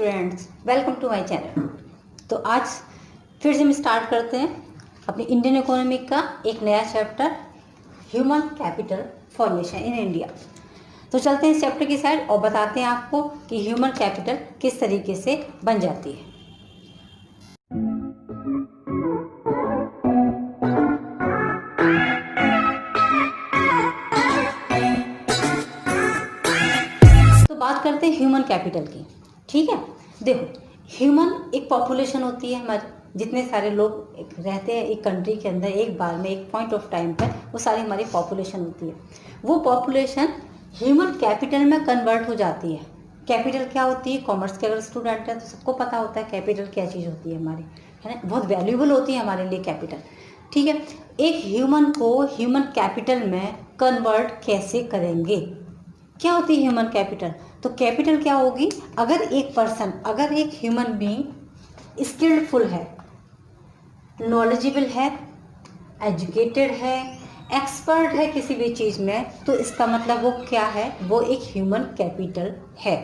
Students, welcome to my channel. तो आज फिर से हम स्टार्ट करते हैं अपनी इंडियन इकोनॉमी का एक नया chapter, human capital formation in India. तो चलते हैं इस चैप्टर की साइड और बताते हैं आपको कि ह्यूमन कैपिटल किस तरीके से बन जाती है। तो बात करते हैं ह्यूमन कैपिटल की। ठीक है, देखो ह्यूमन एक पॉपुलेशन होती है हमारी, जितने सारे लोग रहते हैं एक कंट्री के अंदर एक बार में एक पॉइंट ऑफ टाइम पर, वो सारी हमारी पॉपुलेशन होती है। वो पॉपुलेशन ह्यूमन कैपिटल में कन्वर्ट हो जाती है। कैपिटल क्या होती है, कॉमर्स के अगर स्टूडेंट है तो सबको पता होता है कैपिटल क्या चीज़ होती है हमारी, है ना, बहुत वैल्यूबल होती है हमारे लिए कैपिटल। ठीक है, एक ह्यूमन को ह्यूमन कैपिटल में कन्वर्ट कैसे करेंगे, क्या होती है ह्यूमन कैपिटल? तो कैपिटल क्या होगी, अगर एक पर्सन, अगर एक ह्यूमन बीइंग स्किल्डफुल है, नॉलेजेबल है, एजुकेटेड है, एक्सपर्ट है किसी भी चीज़ में, तो इसका मतलब वो क्या है, वो एक ह्यूमन कैपिटल है।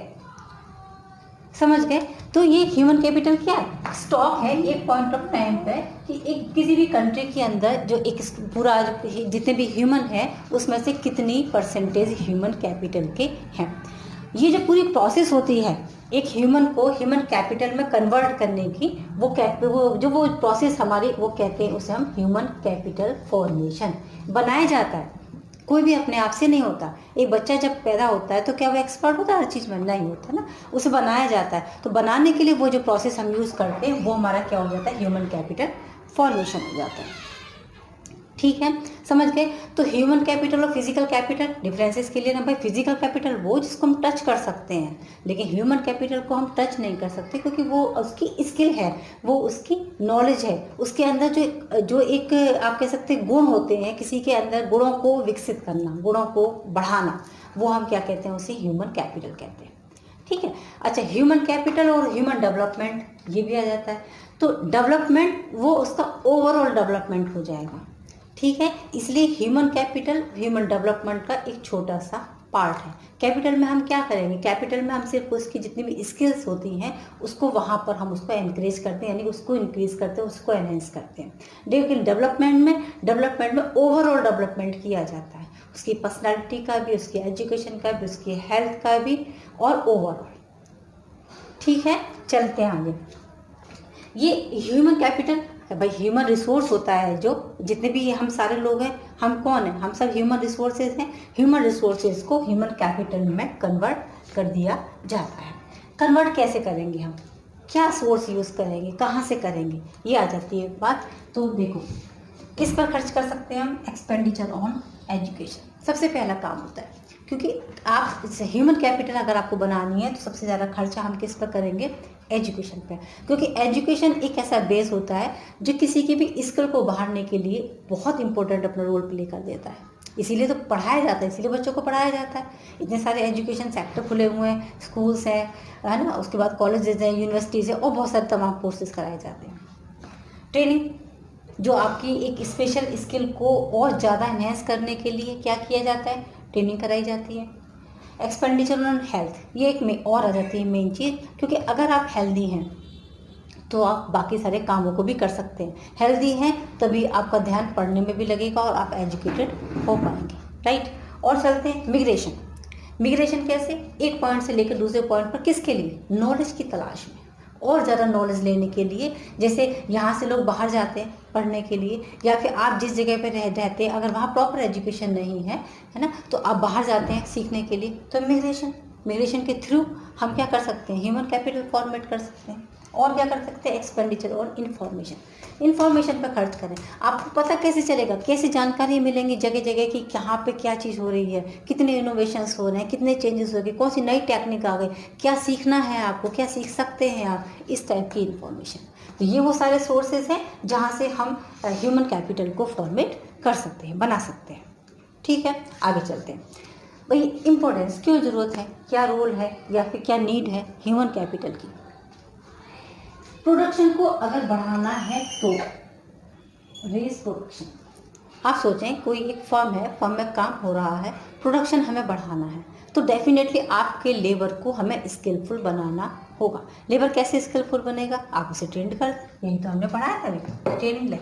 समझ गए? तो ये ह्यूमन कैपिटल क्या है, स्टॉक है एक पॉइंट ऑफ टाइम पे कि एक किसी भी कंट्री के अंदर जो एक पूरा जितने भी ह्यूमन है उसमें से कितनी परसेंटेज ह्यूमन कैपिटल के हैं। ये जो पूरी प्रोसेस होती है एक ह्यूमन को ह्यूमन कैपिटल में कन्वर्ट करने की, वो प्रोसेस हमारी, वो कहते हैं उसे हम ह्यूमन कैपिटल फॉर्मेशन। बनाया जाता है, कोई भी अपने आप से नहीं होता। एक बच्चा जब पैदा होता है तो क्या वो एक्सपर्ट होता है हर चीज़ में? नहीं होता ना, उसे बनाया जाता है। तो बनाने के लिए वो जो प्रोसेस हम यूज़ करते हैं वो हमारा क्या हो जाता है, ह्यूमन कैपिटल फॉर्मेशन हो जाता है। ठीक है, समझ गए? तो ह्यूमन कैपिटल और फिजिकल कैपिटल डिफरेंसेस के लिए ना भाई, फिजिकल कैपिटल वो जिसको हम टच कर सकते हैं, लेकिन ह्यूमन कैपिटल को हम टच नहीं कर सकते, क्योंकि वो उसकी स्किल है, वो उसकी नॉलेज है, उसके अंदर जो एक आप कह सकते हैं गुण होते हैं, किसी के अंदर गुणों को विकसित करना, गुणों को बढ़ाना, वो हम क्या कहते हैं, उसे ह्यूमन कैपिटल कहते हैं। ठीक है, अच्छा, ह्यूमन कैपिटल और ह्यूमन डेवलपमेंट ये भी आ जाता है। तो डेवलपमेंट वो उसका ओवरऑल डेवलपमेंट हो जाएगा। ठीक है, इसलिए ह्यूमन कैपिटल ह्यूमन डेवलपमेंट का एक छोटा सा पार्ट है। कैपिटल में हम क्या करेंगे, कैपिटल में हम सिर्फ उसकी जितनी भी स्किल्स होती हैं उसको वहाँ पर हम उसको एनकरेज करते हैं, यानी उसको इंक्रीज करते हैं, उसको एनहेंस करते हैं। लेकिन डेवलपमेंट में ओवरऑल डेवलपमेंट किया जाता है, उसकी पर्सनैलिटी का भी, उसकी एजुकेशन का भी, उसकी हेल्थ का भी, और ओवरऑल। ठीक है, चलते हैं आगे। ये ह्यूमन कैपिटल भाई ह्यूमन रिसोर्स होता है, जो जितने भी हम सारे लोग हैं, हम कौन हैं, हम सब ह्यूमन रिसोर्सेज हैं। ह्यूमन रिसोर्सेज को ह्यूमन कैपिटल में कन्वर्ट कर दिया जाता है। कन्वर्ट कैसे करेंगे हम, क्या सोर्स यूज़ करेंगे, कहाँ से करेंगे, ये आ जाती है बात। तो देखो किस पर खर्च कर सकते हैं हम, एक्सपेंडिचर ऑन एजुकेशन सबसे पहला काम होता है, क्योंकि आप ह्यूमन कैपिटल अगर आपको बनानी है तो सबसे ज़्यादा खर्चा हम किस पर करेंगे, एजुकेशन पे। क्योंकि एजुकेशन एक ऐसा बेस होता है जो किसी की भी स्किल को बढ़ाने के लिए बहुत इंपॉर्टेंट अपना रोल प्ले कर देता है। इसीलिए तो पढ़ाया जाता है, इसीलिए बच्चों को पढ़ाया जाता है। इतने सारे एजुकेशन सेक्टर खुले हुए हैं, स्कूल्स हैं, है ना, उसके बाद कॉलेजेस हैं, यूनिवर्सिटीज़ हैं, और बहुत सारे तमाम कोर्सेज कराए जाते हैं। ट्रेनिंग, जो आपकी एक स्पेशल स्किल को और ज़्यादा इन्हेंस करने के लिए क्या किया जाता है, ट्रेनिंग कराई जाती है। एक्सपेंडिचर ऑन हेल्थ, ये एक में और आ जाती है मेन चीज़, क्योंकि अगर आप हेल्दी हैं तो आप बाकी सारे कामों को भी कर सकते हैं। हेल्दी हैं तभी आपका ध्यान पढ़ने में भी लगेगा और आप एजुकेटेड हो पाएंगे, राइट। और चलते हैं मिग्रेशन। मिग्रेशन कैसे, एक पॉइंट से लेकर दूसरे पॉइंट पर, किसके लिए, नॉलेज की तलाश में, और ज़्यादा नॉलेज लेने के लिए। जैसे यहाँ से लोग बाहर जाते हैं पढ़ने के लिए, या फिर आप जिस जगह पर रहते हैं अगर वहाँ प्रॉपर एजुकेशन नहीं है, है ना, तो आप बाहर जाते हैं सीखने के लिए। तो मिग्रेशन के थ्रू हम क्या कर सकते हैं, ह्यूमन कैपिटल फॉर्मेट कर सकते हैं। और क्या कर सकते हैं, एक्सपेंडिचर और इन्फॉर्मेशन पर खर्च करें। आपको पता कैसे चलेगा, कैसे जानकारी मिलेंगी जगह जगह की, कहाँ पे क्या चीज़ हो रही है, कितने इनोवेशंस हो रहे हैं, कितने चेंजेस हो गए, कौन सी नई टेक्निक आ गई, क्या सीखना है आपको, क्या सीख सकते हैं आप, इस टाइप की इन्फॉर्मेशन। तो ये वो सारे सोर्सेज हैं जहाँ से हम ह्यूमन कैपिटल को फॉर्मेट कर सकते हैं, बना सकते हैं। ठीक है, आगे चलते हैं। भाई इम्पोर्टेंस क्यों ज़रूरत है, क्या रोल है या फिर क्या नीड है ह्यूमन कैपिटल की। प्रोडक्शन को अगर बढ़ाना है तो रेस प्रोडक्शन, आप सोचें कोई एक फर्म है, फर्म में काम हो रहा है, प्रोडक्शन हमें बढ़ाना है, तो डेफिनेटली आपके लेबर को हमें स्किलफुल बनाना होगा। लेबर कैसे स्किलफुल बनेगा? आप उसे ट्रेंड कर, यही तो हमने पढ़ाया था अभी, ट्रेनिंग ले,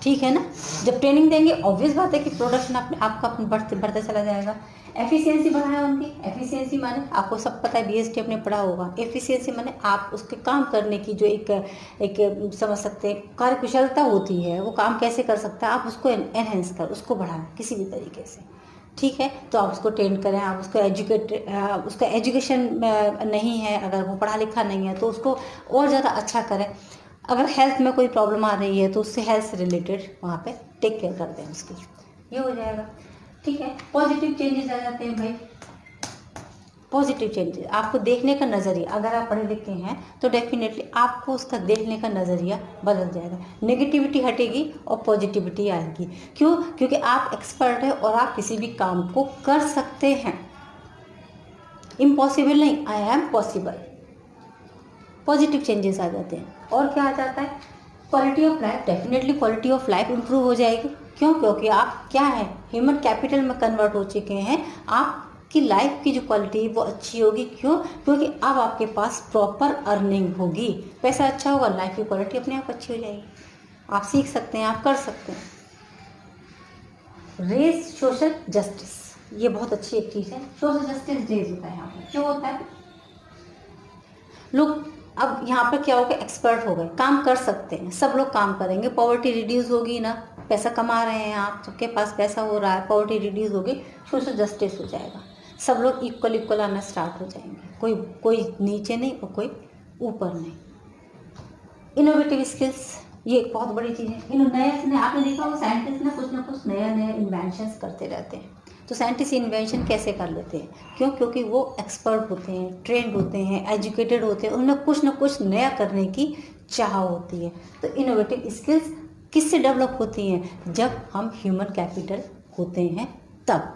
ठीक है ना। जब ट्रेनिंग देंगे ऑब्वियस बात है कि प्रोडक्शन अपने आपका बढ़ते बढ़ते चला जाएगा। एफिशिएंसी बढ़ाया उनकी, एफिशिएंसी माने आपको सब पता है, बीएसटी आपने पढ़ा होगा। एफिशिएंसी माने आप उसके काम करने की जो एक समझ सकते हैं कार्यकुशलता होती है, वो काम कैसे कर सकता है, आप उसको एनहेंस कर, उसको बढ़ाएं किसी भी तरीके से, ठीक है। तो आप उसको ट्रेन करें, आप उसको उसका एजुकेशन नहीं है, अगर वो पढ़ा लिखा नहीं है तो उसको और ज़्यादा अच्छा करें। अगर हेल्थ में कोई प्रॉब्लम आ रही है तो उससे हेल्थ से रिलेटेड वहाँ पे टेक केयर करते हैं उसकी, ये हो जाएगा, ठीक है। पॉजिटिव चेंजेस आ जाते हैं भाई। पॉजिटिव चेंजेस, आपको देखने का नज़रिया, अगर आप पढ़े लिखे हैं तो डेफिनेटली आपको उसका देखने का नज़रिया बदल जाएगा। नेगेटिविटी हटेगी और पॉजिटिविटी आएगी। क्यों? क्योंकि आप एक्सपर्ट हैं और आप किसी भी काम को कर सकते हैं। इम्पॉसिबल नहीं, I am possible. Positive changes आ जाते हैं। और क्या आ जाता है? Quality of life, definitely quality of life improve हो जाएगी। क्यों? क्योंकि आप क्या है, ह्यूमन कैपिटल में कन्वर्ट हो चुके हैं। आपकी लाइफ की जो क्वालिटी वो अच्छी होगी। क्यों? क्योंकि अब आपके पास प्रॉपर अर्निंग होगी, पैसा अच्छा होगा, लाइफ की क्वालिटी अपने आप अच्छी हो जाएगी। आप सीख सकते हैं, आप कर सकते हैं। रेज सोशल जस्टिस, ये बहुत अच्छी एक चीज़ है। सोशल जस्टिस रेज होता है यहाँ पर, क्यों होता है? लोग अब यहाँ पर क्या हो गया, एक्सपर्ट हो गए, काम कर सकते हैं, सब लोग काम करेंगे, पॉवर्टी रिड्यूस होगी ना, पैसा कमा रहे हैं आप, सबके पास पैसा हो रहा है, पॉवर्टी रिड्यूस होगी, सोशल जस्टिस हो जाएगा, सब लोग इक्वल इक्वल आना स्टार्ट हो जाएंगे, कोई नीचे नहीं और कोई ऊपर नहीं। इनोवेटिव स्किल्स, ये एक बहुत बड़ी चीज़ है। नए आपने देखा होगा साइंटिस्ट ना कुछ नया नया इन्वेंशंस करते रहते हैं। तो साइंटिस्ट इन्वेंशन कैसे कर लेते हैं? क्यों? क्योंकि वो एक्सपर्ट होते हैं, ट्रेंड होते हैं, एजुकेटेड होते हैं, उनमें कुछ ना कुछ नया करने की चाह होती है। तो इनोवेटिव स्किल्स किससे डेवलप होती हैं? जब हम ह्यूमन कैपिटल होते हैं तब।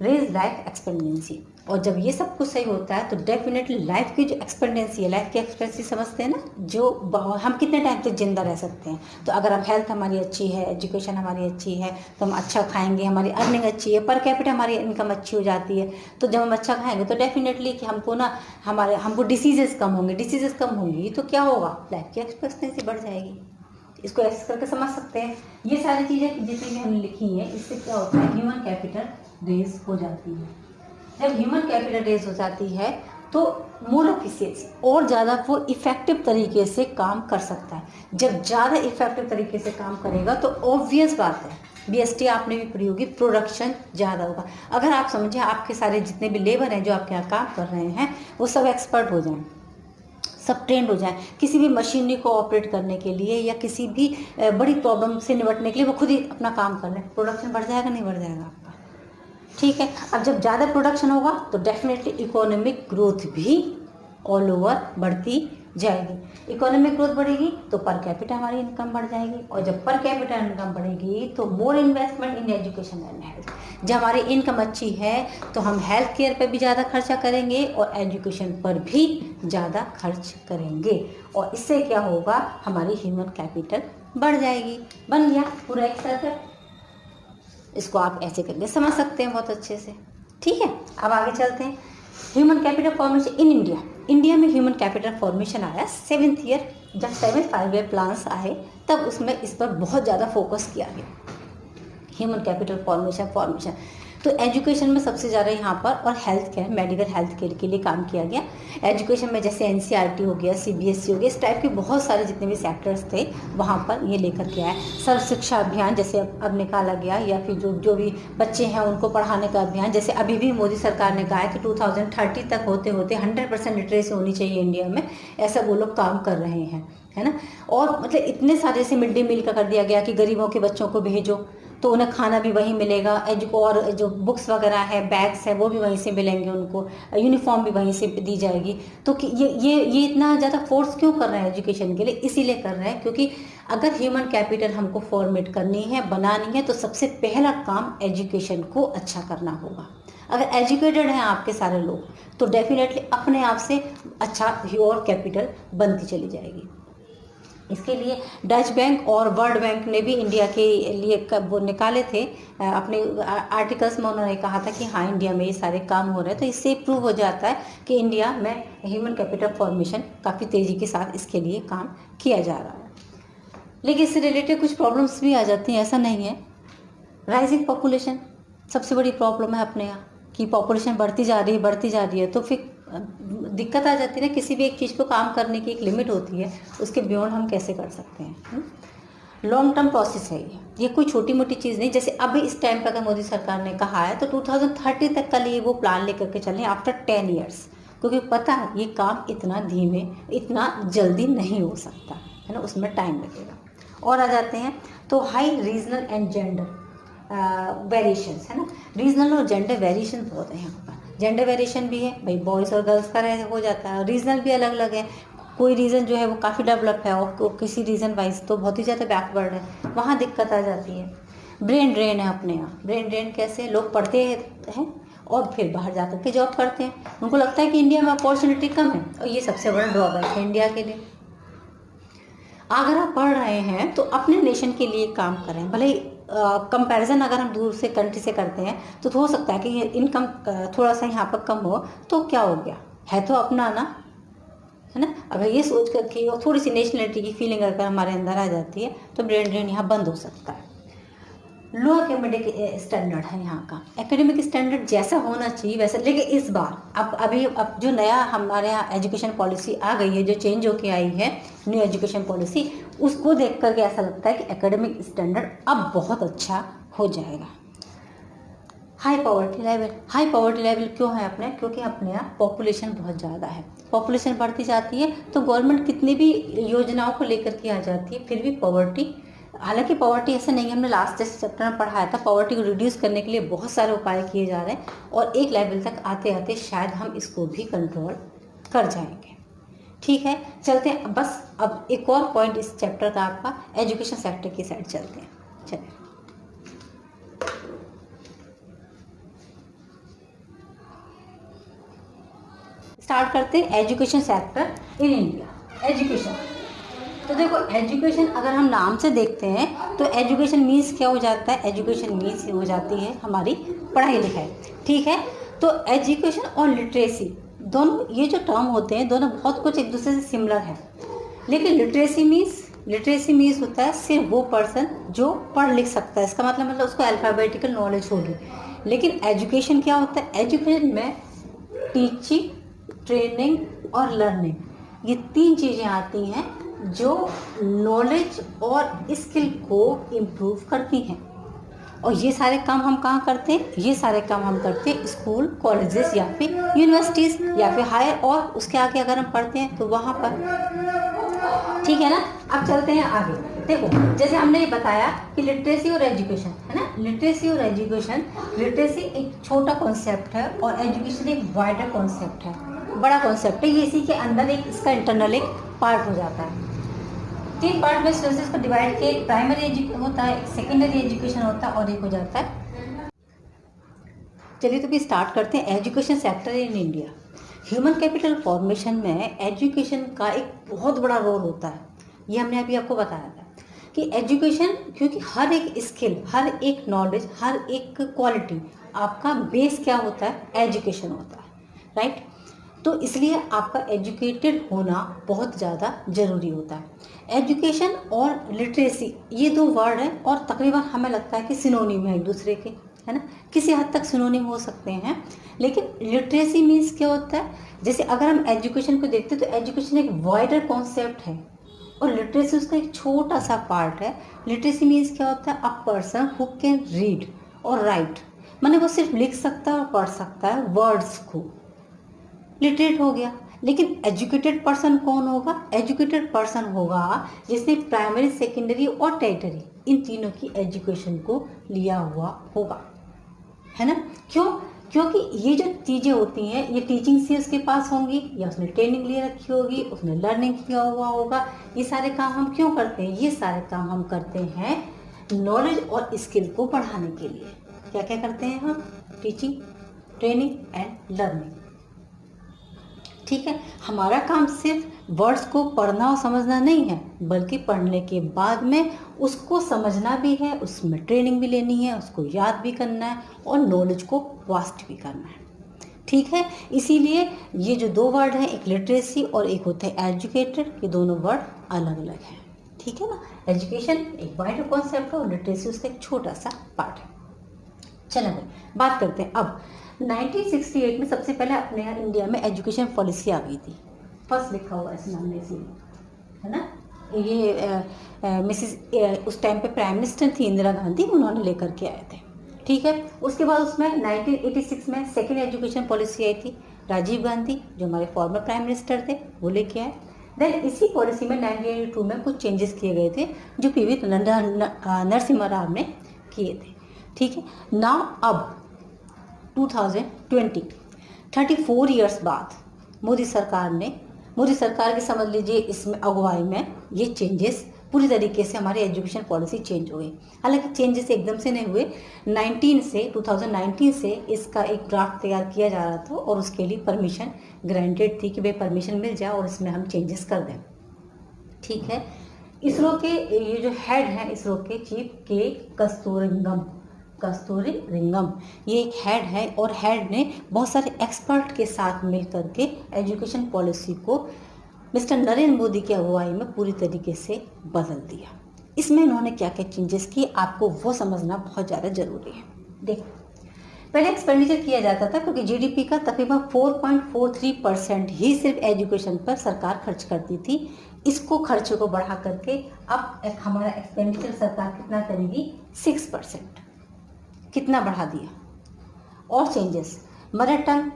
रेज लाइफ एक्सपेक्टेंसी, और जब ये सब कुछ सही होता है तो डेफिनेटली लाइफ की जो एक्सपेक्टेंसी है, लाइफ की एक्सपेक्टेंसी समझते हैं ना, जो हम कितने टाइम तक जिंदा रह सकते हैं। तो अगर हम हेल्थ हमारी अच्छी है, एजुकेशन हमारी अच्छी है, तो हम अच्छा खाएंगे, हमारी अर्निंग अच्छी है, पर कैपिटा हमारी इनकम अच्छी हो जाती है। तो जब हम अच्छा खाएंगे तो डेफिनेटली कि हमको ना हमको डिसीजेस कम होंगे, डिसीजेस कम होंगी तो क्या होगा, लाइफ की एक्सपेक्टेंसी बढ़ जाएगी। इसको ऐसे करके समझ सकते हैं। ये सारी चीज़ें जितनी भी हमने लिखी हैं, इससे क्या होता है, ह्यूमन कैपिटल रेज हो जाती है। जब ह्यूमन कैपिटल रेज हो जाती है तो मोर एफिशिएंसी, और ज़्यादा वो इफ़ेक्टिव तरीके से काम कर सकता है। जब ज़्यादा इफ़ेक्टिव तरीके से काम करेगा तो ऑब्वियस बात है, बीएसटी आपने भी पढ़ी होगी, प्रोडक्शन ज़्यादा होगा। अगर आप समझे आपके सारे जितने भी लेबर हैं जो आपके यहाँ काम कर रहे हैं वो सब एक्सपर्ट हो जाएं, सब ट्रेंड हो जाए किसी भी मशीनरी को ऑपरेट करने के लिए या किसी भी बड़ी प्रॉब्लम से निपटने के लिए, वो खुद ही अपना काम कर लें, प्रोडक्शन बढ़ जाएगा नहीं बढ़ जाएगा आपका, ठीक है। अब जब ज़्यादा प्रोडक्शन होगा तो डेफिनेटली इकोनॉमिक ग्रोथ भी ऑल ओवर बढ़ती जाएगी। इकोनॉमिक ग्रोथ बढ़ेगी तो पर कैपिटा हमारी इनकम बढ़ जाएगी, और जब पर कैपिटा इनकम बढ़ेगी तो more investment in education and health. जब हमारी इनकम अच्छी है तो हम हेल्थ केयर पर भी ज़्यादा खर्चा करेंगे और एजुकेशन पर भी ज़्यादा खर्च करेंगे, और इससे क्या होगा, हमारी ह्यूमन कैपिटल बढ़ जाएगी। बन गया पूरा एक सर्कल। इसको आप ऐसे करके समझ सकते हैं बहुत अच्छे से, ठीक है। अब आगे चलते हैं। Human capital formation in India. India में ह्यूमन कैपिटल फॉर्मेशन आया 7th ईयर, जब 7 5-year प्लान्स आए तब उसमें इस पर बहुत ज़्यादा फोकस किया गया, ह्यूमन कैपिटल फॉर्मेशन। तो एजुकेशन में सबसे ज़्यादा यहाँ पर, और health care, medical health care के लिए काम किया गया। एजुकेशन में जैसे एनसीईआरटी हो गया, सीबीएसई हो गया, इस टाइप के बहुत सारे जितने भी सेक्टर्स थे वहाँ पर ये लेकर के आए। सर्व शिक्षा अभियान जैसे अब निकाला गया, या फिर जो भी बच्चे हैं उनको पढ़ाने का अभियान, जैसे अभी भी मोदी सरकार ने कहा है कि 2030 तक होते होते 100% लिटरेसी होनी चाहिए इंडिया में, ऐसा वो लोग काम कर रहे हैं, है ना। और मतलब इतने सारे, जैसे मिड डे मील का कर दिया गया कि गरीबों के बच्चों को भेजो तो उन्हें खाना भी वहीं मिलेगा, और जो बुक्स वगैरह है, बैग्स है, वो भी वहीं से मिलेंगे उनको, यूनिफॉर्म भी वहीं से दी जाएगी। तो ये इतना ज़्यादा फोर्स क्यों कर रहे हैं एजुकेशन के लिए? इसीलिए कर रहे हैं क्योंकि अगर ह्यूमन कैपिटल हमको फॉर्मेट करनी है, बनानी है, तो सबसे पहला काम एजुकेशन को अच्छा करना होगा। अगर एजुकेटेड हैं आपके सारे लोग तो डेफिनेटली अपने आप से अच्छा ह्यूमन कैपिटल बनती चली जाएगी। इसके लिए डच बैंक और वर्ल्ड बैंक ने भी इंडिया के लिए वो निकाले थे अपने आर्टिकल्स में। उन्होंने कहा था कि हाँ, इंडिया में ये सारे काम हो रहे हैं। तो इससे प्रूव हो जाता है कि इंडिया में ह्यूमन कैपिटल फॉर्मेशन काफ़ी तेज़ी के साथ इसके लिए काम किया जा रहा है। लेकिन इससे रिलेटेड कुछ प्रॉब्लम्स भी आ जाती हैं, ऐसा नहीं है। राइजिंग पॉपुलेशन सबसे बड़ी प्रॉब्लम है अपने यहाँ, कि पॉपुलेशन बढ़ती जा रही है, तो फिर दिक्कत आ जाती है ना। किसी भी एक चीज़ को काम करने की एक लिमिट होती है, उसके बियॉन्ड हम कैसे कर सकते हैं। लॉन्ग टर्म प्रोसेस है ये कोई छोटी मोटी चीज़ नहीं। जैसे अभी इस टाइम पर अगर मोदी सरकार ने कहा है तो 2030 तक का लिए वो प्लान लेकर के चलें आफ्टर 10 ईयर्स, क्योंकि पता है ये काम इतना जल्दी नहीं हो सकता है ना, उसमें टाइम लगेगा। और आ जाते हैं तो high regional and gender variations है ना। रीजनल और जेंडर वेरिएशन बहुत है यहाँ पर। जेंडर वेरिएशन भी है भाई, बॉयज़ और गर्ल्स का हो जाता है। रीजनल भी अलग अलग है, कोई रीजन जो है वो काफ़ी डेवलप है और किसी रीजन वाइज तो बहुत ही ज़्यादा बैकवर्ड है, वहाँ दिक्कत आ जाती है। ब्रेन ड्रेन है अपने यहाँ। ब्रेन ड्रेन कैसे, लोग पढ़ते हैं और फिर बाहर जाकर के जॉब करते हैं। उनको लगता है कि इंडिया में अपॉर्चुनिटी कम है, और ये सबसे बड़ा ड्रॉबैक है इंडिया के लिए। अगर आप पढ़ रहे हैं तो अपने नेशन के लिए काम करें। भले कंपैरिजन अगर हम दूर से कंट्री से करते हैं तो हो सकता है कि इनकम थोड़ा सा यहाँ पर कम हो, तो क्या हो गया, है तो अपना ना, है ना। अगर ये सोच करके और थोड़ी सी नेशनलिटी की फीलिंग अगर हमारे अंदर आ जाती है तो ब्रेन ड्रेन यहाँ बंद हो सकता है। लो एकेडमिक स्टैंडर्ड है यहाँ का। एकेडमिक स्टैंडर्ड जैसा होना चाहिए वैसा, लेकिन इस बार अब जो नया हमारे यहाँ एजुकेशन पॉलिसी आ गई है, जो चेंज होके आई है न्यू एजुकेशन पॉलिसी, उसको देख करके ऐसा लगता है कि एकेडमिक स्टैंडर्ड अब बहुत अच्छा हो जाएगा। हाई पॉवर्टी लेवल क्यों है अपने, क्योंकि अपने यहाँ पॉपुलेशन बहुत ज़्यादा है। पॉपुलेशन बढ़ती जाती है तो गवर्नमेंट कितनी भी योजनाओं को लेकर के आ जाती है, फिर भी पॉवर्टी, हालांकि पॉवर्टी ऐसा नहीं है, हमने लास्ट चैप्टर में पढ़ाया था, पॉवर्टी को रिड्यूस करने के लिए बहुत सारे उपाय किए जा रहे हैं, और एक लेवल तक आते आते शायद हम इसको भी कंट्रोल कर जाएंगे। ठीक है, चलते हैं बस अब एक और पॉइंट इस चैप्टर का आपका, एजुकेशन सेक्टर की साइड चलते हैं। चलिए स्टार्ट करते हैं education sector in India. Education, तो देखो एजुकेशन अगर हम नाम से देखते हैं तो एजुकेशन मीन्स क्या हो जाता है, एजुकेशन मीन्स हो जाती है हमारी पढ़ाई लिखाई। ठीक है, तो एजुकेशन और लिटरेसी दोनों ये जो टर्म होते हैं दोनों बहुत कुछ एक दूसरे से सिमिलर है, लेकिन लिटरेसी मीन्स होता है सिर्फ वो पर्सन जो पढ़ लिख सकता है, इसका मतलब उसको अल्फ़ाबेटिकल नॉलेज होगी। लेकिन एजुकेशन क्या होता है, एजुकेशन में टीचिंग, ट्रेनिंग और लर्निंग, ये तीन चीज़ें आती हैं जो नॉलेज और स्किल को इम्प्रूव करती हैं। और ये सारे काम हम कहाँ करते हैं, ये सारे काम हम करते हैं स्कूल, कॉलेजेस या फिर यूनिवर्सिटीज़ या फिर हायर, और उसके आगे अगर हम पढ़ते हैं तो वहाँ पर। ठीक है ना, अब चलते हैं आगे। देखो जैसे हमने ये बताया कि लिटरेसी और एजुकेशन है ना, लिटरेसी एक छोटा कॉन्सेप्ट है और एजुकेशन एक वाइडर कॉन्सेप्ट है, बड़ा कॉन्सेप्ट है। ये इसी के अंदर एक इसका इंटरनल एक पार्ट हो जाता है। 3 पार्ट में सोर्सेस को डिवाइड किए, प्राइमरी होता है, सेकेंडरी एजुकेशन होता है और एक हो जाता है। चलिए तो भी स्टार्ट करते हैं education sector in India. Human capital formation में एजुकेशन का एक बहुत बड़ा रोल होता है, ये हमने अभी आपको बताया था कि एजुकेशन, क्योंकि हर एक स्किल, हर एक नॉलेज, हर एक क्वालिटी, आपका बेस क्या होता है, एजुकेशन होता है, राइट। तो इसलिए आपका एजुकेटेड होना बहुत ज़्यादा ज़रूरी होता है। एजुकेशन और लिटरेसी ये 2 वर्ड हैं और तकरीबन हमें लगता है कि सिनोनिम है एक दूसरे के, है ना, किसी हद तक सिनोनिम हो सकते हैं। लेकिन लिटरेसी मीन्स क्या होता है, जैसे अगर हम एजुकेशन को देखते हैं तो एजुकेशन एक वाइडर कॉन्सेप्ट है और लिटरेसी उसका एक छोटा सा पार्ट है। लिटरेसी मीन्स क्या होता है, a person who can read और राइट, माने वो सिर्फ लिख सकता है और पढ़ सकता है वर्ड्स को, लिटरेट हो गया। लेकिन एजुकेटेड पर्सन कौन होगा, एजुकेटेड पर्सन होगा जिसने प्राइमरी, सेकेंडरी और टर्टियरी इन तीनों की एजुकेशन को लिया हुआ होगा, है ना। क्यों, क्योंकि ये जो चीज़ें होती हैं ये टीचिंग से उसके पास होंगी, या उसने ट्रेनिंग लिए रखी होगी, उसने लर्निंग किया हुआ होगा। ये सारे काम हम क्यों करते हैं, ये सारे काम हम करते हैं नॉलेज और स्किल को बढ़ाने के लिए। क्या क्या करते हैं हम, टीचिंग, ट्रेनिंग एंड लर्निंग। ठीक है। हमारा काम सिर्फ वर्ड्स को पढ़ना और समझना नहीं है, बल्कि पढ़ने के बाद में उसको समझना भी है, उसमें ट्रेनिंग भी लेनी है, उसको याद भी करना है और नॉलेज को वास्ट भी करना है। ठीक है। इसीलिए ये जो दो वर्ड हैं, एक लिटरेसी और एक होता है एजुकेटेड, ये दोनों वर्ड अलग अलग हैं। ठीक है ना। एजुकेशन एक वाइडर कॉन्सेप्ट है और लिटरेसी उसका एक छोटा सा पार्ट है। चलो भाई बात करते हैं अब 1968 में सबसे पहले अपने यहाँ इंडिया में एजुकेशन पॉलिसी आ गई थी। फर्स्ट लिखा हुआ इस नाम में इसीलिए, है ना। ये मिसिस उस टाइम पे प्राइम मिनिस्टर थी इंदिरा गांधी, उन्होंने लेकर के आए थे। ठीक है। उसके बाद उसमें 1986 में सेकेंड एजुकेशन पॉलिसी आई थी, राजीव गांधी जो हमारे फॉर्मर प्राइम मिनिस्टर थे वो लेके आए। देन इसी पॉलिसी में 1982 में कुछ चेंजेस किए गए थे जो पीवी नरसिम्हा राव ने किए थे। ठीक है। नाउ अब 2020 34 ईयर्स बाद मोदी सरकार की समझ लीजिए इसमें अगुवाई में ये चेंजेस पूरी तरीके से हमारी एजुकेशन पॉलिसी चेंज हो गई। हालांकि चेंजेस एकदम से नहीं हुए, 2019 से इसका एक ड्राफ्ट तैयार किया जा रहा था और उसके लिए परमिशन ग्रांटेड थी कि भाई परमिशन मिल जाए और इसमें हम चेंजेस कर दें। ठीक है। इसरो के ये जो हेड हैं, इसरो के चीफ के कस्तूरी रिंगम ये एक हेड है और हेड ने बहुत सारे एक्सपर्ट के साथ मिल करके एजुकेशन पॉलिसी को मिस्टर नरेंद्र मोदी की अगुवाई में पूरी तरीके से बदल दिया। इसमें इन्होंने क्या क्या चेंजेस किए आपको वो समझना बहुत ज़्यादा जरूरी है। देखो, पहले एक्सपेंडिचर किया जाता था क्योंकि जीडीपी का तकरीबन 4.43% ही सिर्फ एजुकेशन पर सरकार खर्च करती थी। इसको खर्चे को बढ़ा करके अब हमारा एक्सपेंडिचर सरकार कितना करेगी, 6%। कितना बढ़ा दिया। और changes, mother tongue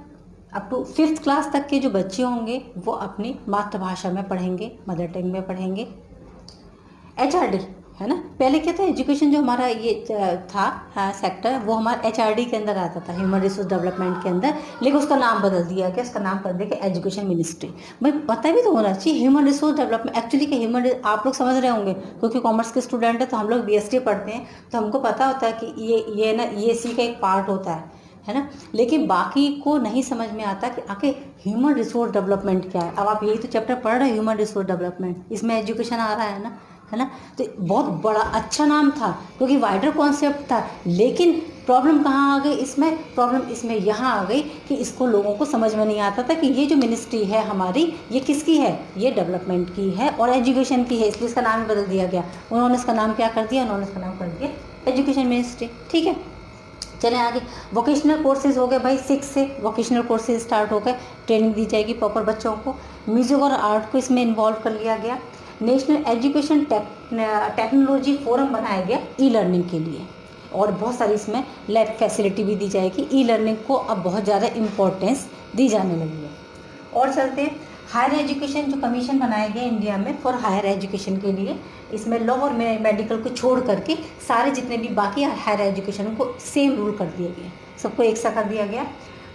up to 5th class तक के जो बच्चे होंगे वो अपनी मातृभाषा में पढ़ेंगे, मदर टंग में पढ़ेंगे। एचआरडी है ना, पहले क्या था, एजुकेशन जो हमारा ये था सेक्टर वो हमारा एचआरडी के अंदर आता था, ह्यूमन रिसोर्स डेवलपमेंट के अंदर, लेकिन उसका नाम बदल दिया गया, उसका नाम कर दिया एजुकेशन मिनिस्ट्री। भाई पता भी तो होना चाहिए ह्यूमन रिसोर्स डेवलपमेंट एक्चुअली क्या ह्यूमन, आप लोग समझ रहे होंगे क्योंकि कॉमर्स के स्टूडेंट है तो हम लोग बीएसटी पढ़ते हैं तो हमको पता होता है कि ये ना ये सी का एक पार्ट होता है ना। लेकिन बाकी को नहीं समझ में आता कि आखिर ह्यूमन रिसोर्स डेवलपमेंट क्या है। अब आप यही तो चैप्टर पढ़ रहे हैं ह्यूमन रिसोर्स डेवलपमेंट, इसमें एजुकेशन आ रहा है ना। तो बहुत बड़ा अच्छा नाम था क्योंकि वाइडर कॉन्सेप्ट था। लेकिन प्रॉब्लम कहाँ आ गई इसमें, प्रॉब्लम इसमें यहाँ आ गई कि इसको लोगों को समझ में नहीं आता था कि ये जो मिनिस्ट्री है हमारी ये किसकी है, ये डेवलपमेंट की है और एजुकेशन की है, इसलिए इसका नाम बदल दिया गया। उन्होंने इसका नाम क्या कर दिया, उन्होंने इसका नाम कर दिया एजुकेशन मिनिस्ट्री। ठीक है, चले आगे। वोकेशनल कोर्सेज हो गए भाई, 6 से वोकेशनल कोर्सेज स्टार्ट हो गए, ट्रेनिंग दी जाएगी प्रॉपर बच्चों को। म्यूजिक और आर्ट को इसमें इन्वॉल्व कर लिया गया। नेशनल एजुकेशन टेक्नोलॉजी फोरम बनाया गया ई लर्निंग के लिए और बहुत सारी इसमें लैब फैसिलिटी भी दी जाएगी। ई लर्निंग को अब बहुत ज़्यादा इम्पोर्टेंस दी जाने लगी है। और चलते हैं, हायर एजुकेशन जो कमीशन बनाया गया इंडिया में फॉर हायर एजुकेशन के लिए, इसमें लॉ और मेडिकल को छोड़ करके सारे जितने भी बाकी हायर एजुकेशन को सेम रूल कर दिए गए, सबको एक सा कर दिया गया।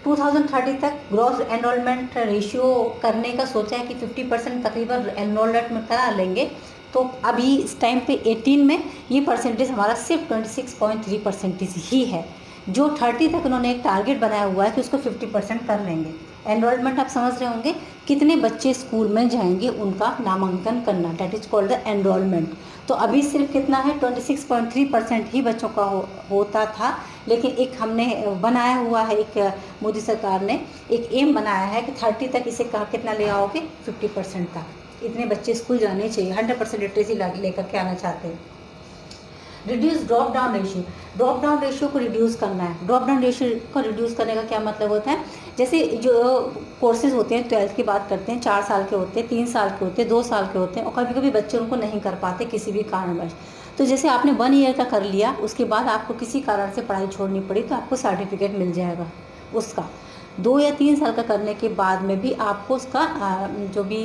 2030 तक ग्रॉस एनरोलमेंट रेशियो करने का सोचा है कि 50% तकरीबन एनरोलमेंट में करा लेंगे। तो अभी इस टाइम पे 18 में ये परसेंटेज हमारा सिर्फ 26.3% ही है। जो 30 तक उन्होंने एक टारगेट बनाया हुआ है कि उसको 50% कर लेंगे। एनरोलमेंट आप समझ रहे होंगे कितने बच्चे स्कूल में जाएंगे उनका नामांकन करना, date is called the enrolment. तो अभी सिर्फ कितना है, 26.3% ही बच्चों का होता था। लेकिन एक हमने बनाया हुआ है, एक मोदी सरकार ने एक एम बनाया है कि 30 तक इसे कहा कितना ले आओगे, 50% तक इतने बच्चे स्कूल जाने चाहिए, 100% लिटरेसी लेकर के आना चाहते हैं। रिड्यूस ड्रॉप डाउन रेशियो को रिड्यूस करना है। ड्रॉप डाउन रेशियो को रिड्यूस करने का क्या मतलब होता है, जैसे जो कोर्सेज होते हैं 12th की बात करते हैं, 4 साल के होते हैं, 3 साल के होते हैं, 2 साल के होते हैं और कभी कभी बच्चे उनको नहीं कर पाते किसी भी कारणवश। तो जैसे आपने 1 ईयर का कर लिया, उसके बाद आपको किसी कारण से पढ़ाई छोड़नी पड़ी तो आपको सर्टिफिकेट मिल जाएगा उसका। 2 या 3 साल का करने के बाद में भी आपको उसका जो भी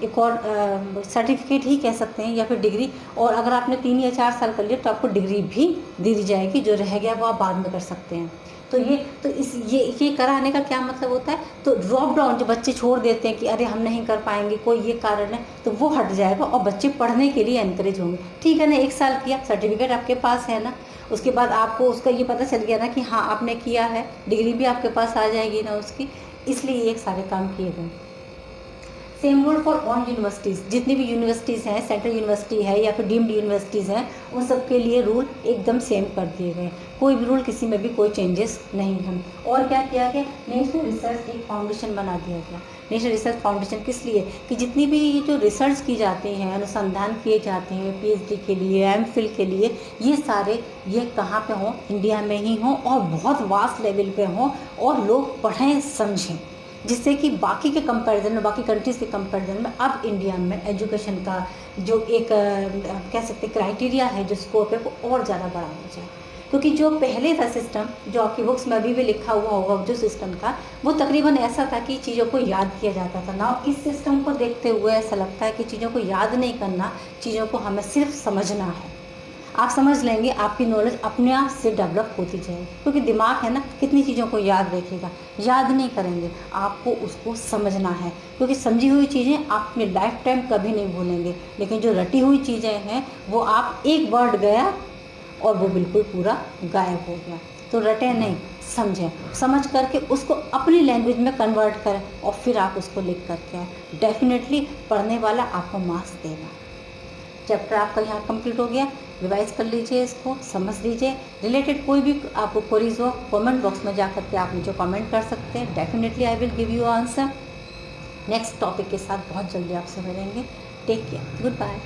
एक और सर्टिफिकेट ही कह सकते हैं या फिर डिग्री, और अगर आपने 3 या 4 साल कर लिया तो आपको डिग्री भी दे दी जाएगी, जो रह गया वो आप बाद में कर सकते हैं। तो ये कराने का क्या मतलब होता है, तो ड्रॉप डाउन जो बच्चे छोड़ देते हैं कि अरे हम नहीं कर पाएंगे, कोई ये कारण है, तो वो हट जाएगा और बच्चे पढ़ने के लिए एनकरेज होंगे। ठीक है ना, 1 साल किया, सर्टिफिकेट आपके पास है ना, उसके बाद आपको उसका ये पता चल गया ना कि हाँ आपने किया है, डिग्री भी आपके पास आ जाएगी ना उसकी, इसलिए ये सारे काम किए गए। Same rule for all universities, जितनी भी यूनिवर्सिटीज़ हैं, सेंट्रल यूनिवर्सिटी है या फिर डीम्ड यूनिवर्सिटीज़ हैं, उन सब के लिए रूल एकदम सेम कर दिए गए। कोई भी रूल, किसी में भी कोई चेंजेस नहीं हैं। और क्या किया गया, नेशनल रिसर्च एक फाउंडेशन बना दिया गया। नेशनल रिसर्च फाउंडेशन किस लिए, कि जितनी भी ये जो रिसर्च की जाती हैं, अनुसंधान किए जाते हैं पीएचडी के लिए, एमफिल के लिए, ये सारे ये कहाँ पे हों, इंडिया में ही हों और बहुत वास्ट लेवल पे हों और लोग पढ़ें समझें, जिससे कि बाकी के कंपैरिजन में, बाकी कंट्रीज़ के कंपैरिजन में अब इंडिया में एजुकेशन का जो एक कह सकते क्राइटेरिया है, जो स्कोप है, वो और ज़्यादा बढ़ाया जाए। क्योंकि जो पहले था सिस्टम, जो आपकी बुक्स में अभी भी लिखा हुआ होगा जो सिस्टम था, वो तकरीबन ऐसा था कि चीज़ों को याद किया जाता था ना। इस सिस्टम को देखते हुए ऐसा लगता है कि चीज़ों को याद नहीं करना, चीज़ों को हमें सिर्फ समझना है। आप समझ लेंगे, आपकी नॉलेज अपने आप से डेवलप होती जाएगी, क्योंकि दिमाग है ना, कितनी चीज़ों को याद रखेगा, याद नहीं करेंगे, आपको उसको समझना है। क्योंकि समझी हुई चीज़ें आप अपनी लाइफ टाइम कभी नहीं भूलेंगे, लेकिन जो रटी हुई चीज़ें हैं, वो आप एक वर्ड गया और वो बिल्कुल पूरा गायब हो गया। तो रटे नहीं, समझें, समझ करके उसको अपनी लैंग्वेज में कन्वर्ट करें और फिर आप उसको लिख करके आए। डेफिनेटली पढ़ने वाला आपको मार्क्स देगा। चैप्टर आपका यहाँ कंप्लीट हो गया, रिवाइज कर लीजिए, इसको समझ लीजिए। रिलेटेड कोई भी आपको क्वेरीज हो, कमेंट बॉक्स में जा करके आप मुझे कमेंट कर सकते हैं। Definitely I will give you answer. Next topic के साथ बहुत जल्दी आपसे मिलेंगे। Take care, good bye.